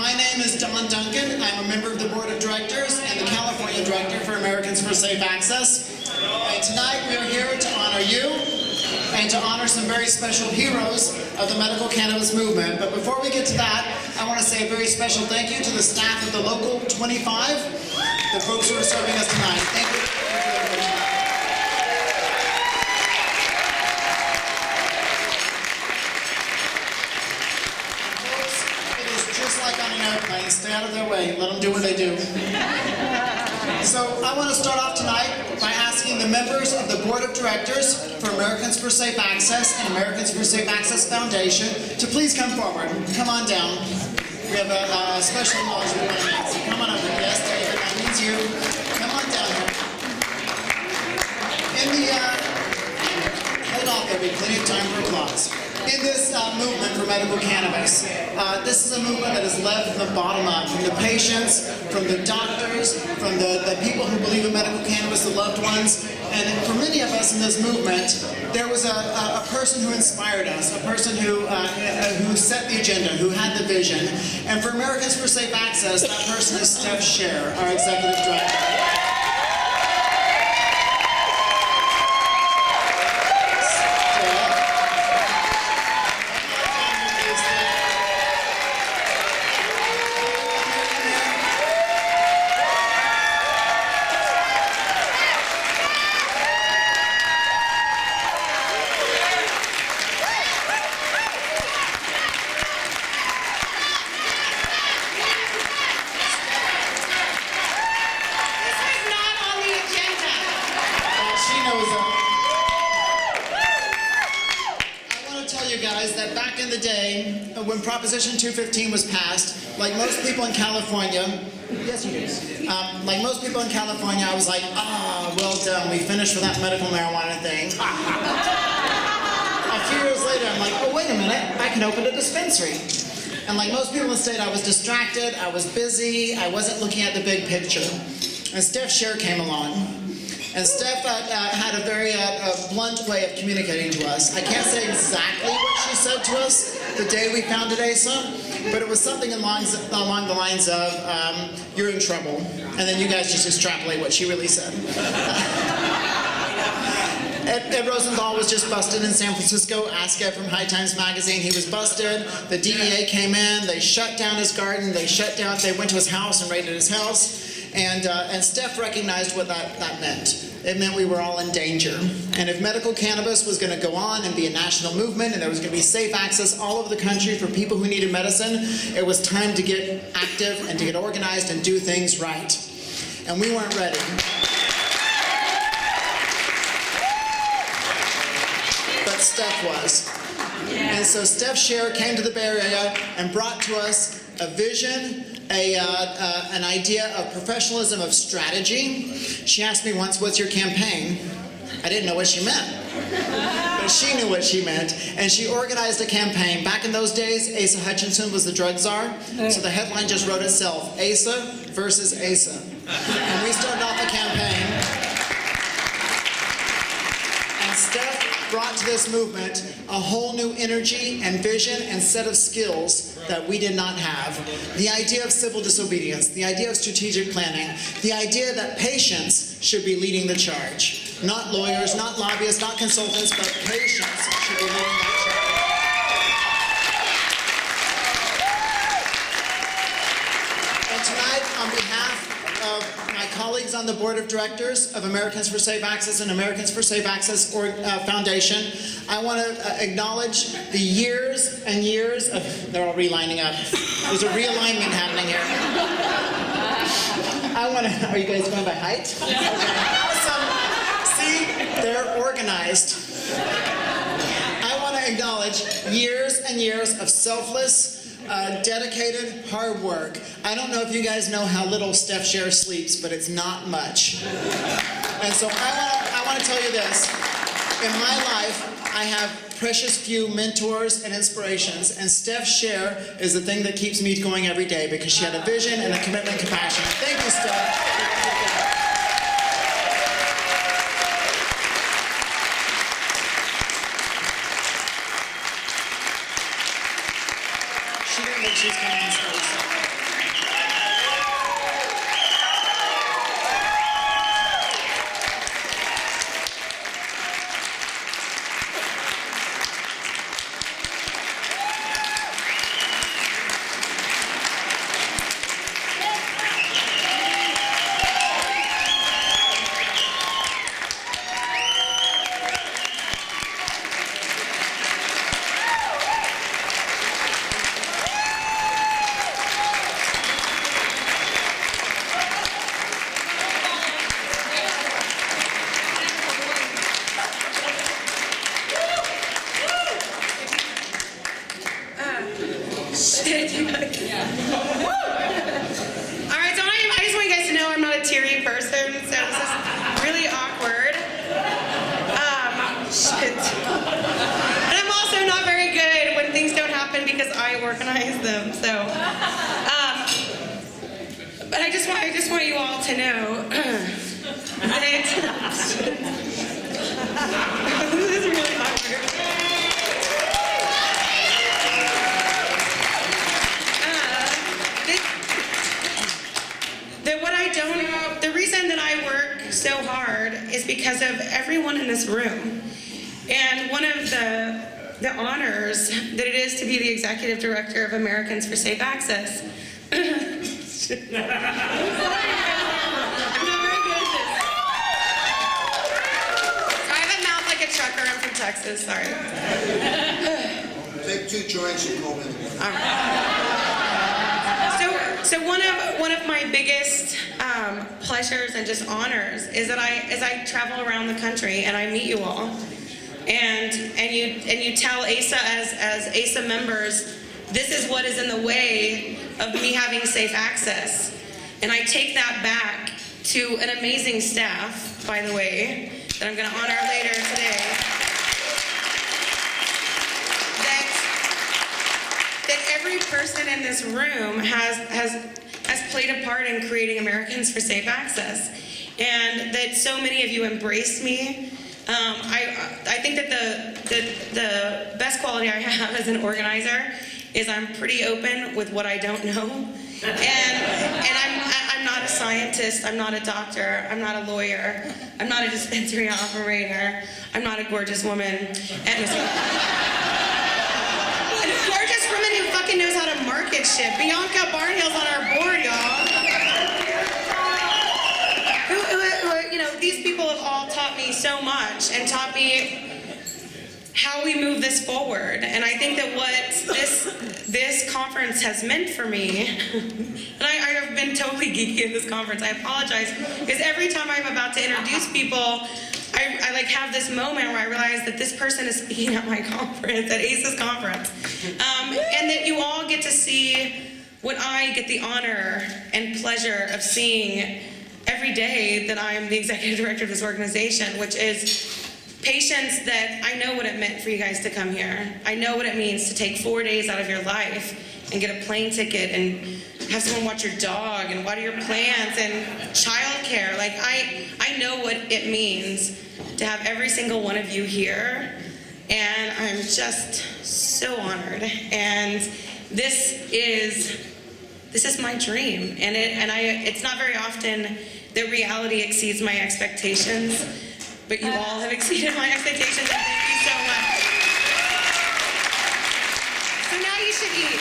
My name is Don Duncan. I'm a member of the Board of Directors and the California Director for Americans for Safe Access. And tonight we are here to honor you and to honor some very special heroes of the medical cannabis movement. But before we get to that, I want to say a very special thank you to the staff of the Local 25, the folks who are serving us tonight. Thank you. Stay out of their way. Let them do what they do. So I want to start off tonight by asking the members of the Board of Directors for Americans for Safe Access and Americans for Safe Access Foundation to please come forward. Come on down. We have a special acknowledgement we want to make. So come on over. Yes, David, that means you. Come on down here. Hold on, there'll be plenty of time for applause. In this movement for medical cannabis, this is a movement that is led from the bottom up, from the patients, from the doctors, from the people who believe in medical cannabis, the loved ones. And for many of us in this movement, there was a person who inspired us, a person who set the agenda, who had the vision. And for Americans for Safe Access, that person is Steph Sherer, our Executive Director. When Proposition 215 was passed, like most people in California, yes you do. Like most people in California, I was like, well done, we finished with that medical marijuana thing. A few years later, I'm like, oh wait a minute, I can open a dispensary. And like most people in the state, I was distracted, I was busy, I wasn't looking at the big picture. And Steph Sherer came along. And Steph had a very blunt way of communicating to us. I can't say exactly what she said to us the day we founded ASA, but it was something along the lines of, you're in trouble. And then you guys just extrapolate what she really said. Ed Rosenthal was just busted in San Francisco. Ask Ed from High Times Magazine. He was busted. The DEA came in. They shut down his garden. They went to his house and raided his house. And Steph recognized what that meant. It meant we were all in danger. And if medical cannabis was going to go on and be a national movement and there was going to be safe access all over the country for people who needed medicine, it was time to get active and to get organized and do things right. And we weren't ready. But Steph was. And so Steph Sherer came to the Bay Area and brought to us a vision, an idea of professionalism, of strategy. She asked me once, what's your campaign? I didn't know what she meant. But she knew what she meant. And she organized a campaign. Back in those days, Asa Hutchinson was the drug czar. So the headline just wrote itself, ASA versus ASA. And we started off a campaign. And Steph brought to this movement a whole new energy and vision and set of skills that we did not have. The idea of civil disobedience, the idea of strategic planning, the idea that patients should be leading the charge. Not lawyers, not lobbyists, not consultants, but patients should be leading that charge. And tonight, on behalf of my colleagues on the Board of Directors of Americans for Safe Access and Americans for Safe Access Foundation, I want to acknowledge the years and years of, they're all relining up. There's a realignment happening here. Are you guys going by height? Okay. Awesome. See, they're organized. I want to acknowledge years and years of selfless, dedicated, hard work. I don't know if you guys know how little Steph Sherer sleeps, but it's not much. And so I want to tell you this. In my life, I have precious few mentors and inspirations, and Steph Sherer is the thing that keeps me going every day because she had a vision and a commitment and compassion. Thank you, Steph. She didn't think she was coming on stage. Alright, so I just want you guys to know I'm not a teary person, so this is really awkward. Shit. And I'm also not very good when things don't happen because I organize them, so. But I just want you all to know that this is really awkward. The reason that I work so hard is because of everyone in this room. And one of the honors that it is to be the Executive Director of Americans for Safe Access. I'm not very good at this. I have a mouth like a trucker. I'm from Texas, sorry. Take 2 joints and go in. All right. So one of my biggest pleasures and just honors is that as I travel around the country and I meet you all, and you tell ASA as ASA members, this is what is in the way of me having safe access, and I take that back to an amazing staff, by the way, that I'm going to honor later today. That every person in this room has played a part in creating Americans for Safe Access, and that so many of you embraced me. I think that the best quality I have as an organizer is I'm pretty open with what I don't know, and I'm not a scientist, I'm not a doctor, I'm not a lawyer, I'm not a dispensary operator, I'm not a gorgeous woman, and gorgeous woman who fucking knows how to market shit. Bianca Barnhill's on our board, y'all. Who, you know, these people have all taught me so much and taught me how we move this forward. And I think that what this conference has meant for me, and I have been totally geeky at this conference, I apologize, because every time I'm about to introduce people, I like have this moment where I realize that this person is speaking at my conference, at ASA's conference. And that you all get to see what I get the honor and pleasure of seeing every day that I'm the Executive Director of this organization, which is patience that I know what it meant for you guys to come here. I know what it means to take 4 days out of your life and get a plane ticket and have someone watch your dog and water your plants and childcare. Like, I know what it means to have every single one of you here, and I'm just so honored. And this is my dream, and it's not very often that reality exceeds my expectations, but you all have exceeded my expectations, and thank you so much. So now you should eat.